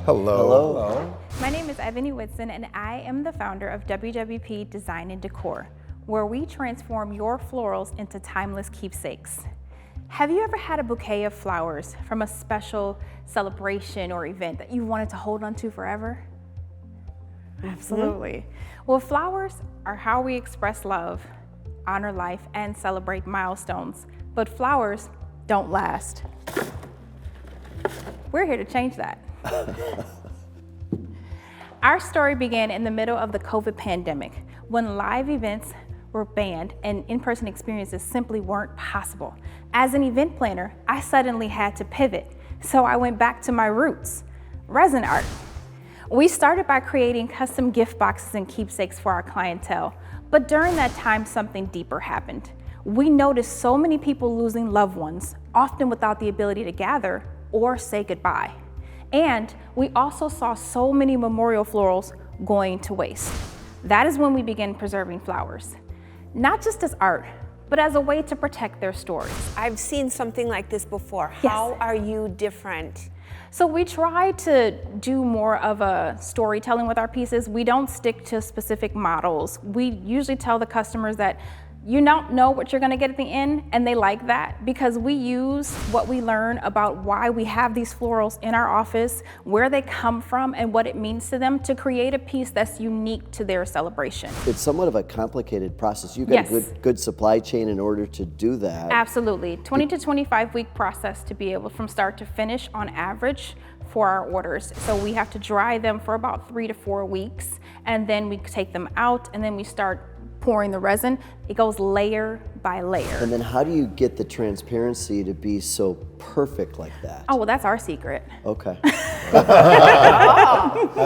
Hello. Hello. My name is Ebony Whitson, and I am the founder of WWP Design and Decor, where we transform your florals into timeless keepsakes. Have you ever had a bouquet of flowers from a special celebration or event that you wanted to hold on to forever? Absolutely. Well, flowers are how we express love, honor life, and celebrate milestones, but flowers don't last. We're here to change that. Our story began in the middle of the COVID pandemic, when live events were banned and in-person experiences simply weren't possible. As an event planner, I suddenly had to pivot, so I went back to my roots, resin art. We started by creating custom gift boxes and keepsakes for our clientele, but during that time, something deeper happened. We noticed so many people losing loved ones, often without the ability to gather or say goodbye. And we also saw so many memorial florals going to waste. That is when we began preserving flowers, not just as art, but as a way to protect their stories. I've seen something like this before. Yes. How are you different? So we try to do more of a storytelling with our pieces. We don't stick to specific models. We usually tell the customers that you don't know what you're gonna get at the end, and they like that because we use what we learn about why we have these florals in our office, where they come from, and what it means to them to create a piece that's unique to their celebration. It's somewhat of a complicated process. You've got a good supply chain in order to do that. Absolutely. 20 to 25 week process to be able from start to finish on average for our orders. So we have to dry them for about 3 to 4 weeks, and then we take them out, and then we start pouring the resin. It goes layer by layer. And then how do you get the transparency to be so perfect like that? Oh, well, that's our secret. Okay. I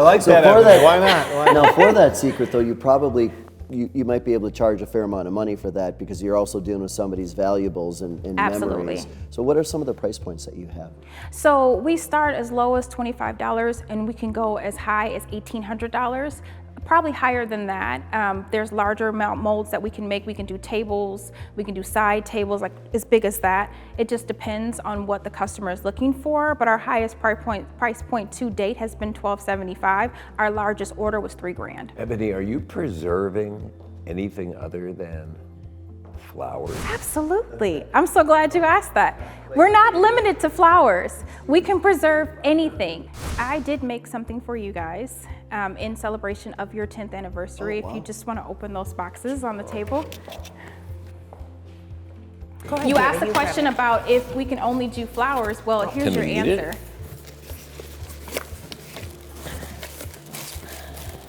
like So that. for that, Why not? Why not? Now for that secret though, you might be able to charge a fair amount of money for that because you're also dealing with somebody's valuables and Absolutely. memories. So what are some of the price points that you have? So we start as low as $25 and we can go as high as $1,800. Probably higher than that. There's larger amount molds that we can make. We can do tables, we can do side tables like as big as that. It just depends on what the customer is looking for, but our highest price point to date has been $1,275. Our largest order was $3,000. Ebony, are you preserving anything other than flowers? Absolutely. I'm so glad you asked that. We're not limited to flowers. We can preserve anything. I did make something for you guys in celebration of your 10th anniversary. Oh, wow. If you just want to open those boxes on the table. Go ahead, You asked Judy, a question about if we can only do flowers. Well, here's your we eat it? answer.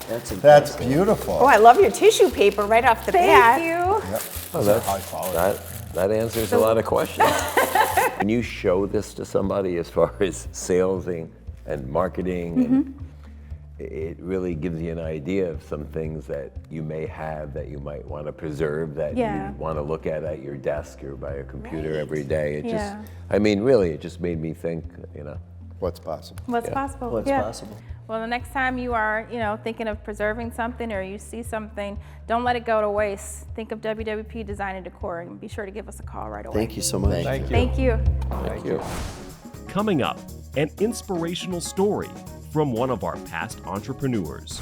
That's impressive. That's beautiful. Oh, I love your tissue paper right off the bat. Thank you. Yep. Oh, Those are high quality. that answers a lot of questions. When you show this to somebody as far as salesing and marketing, and it really gives you an idea of some things that you may have that you might want to preserve, that Yeah. you want to look at your desk or by a computer every day. It Yeah. just, I mean, really, it just made me think, What's possible? What's possible? What's possible? Well, the next time you are, thinking of preserving something or you see something, don't let it go to waste. Think of WWP Design and Decor and be sure to give us a call right away. Thank you so much. Thank you. Thank you. Thank you. Coming up, an inspirational story from one of our past entrepreneurs.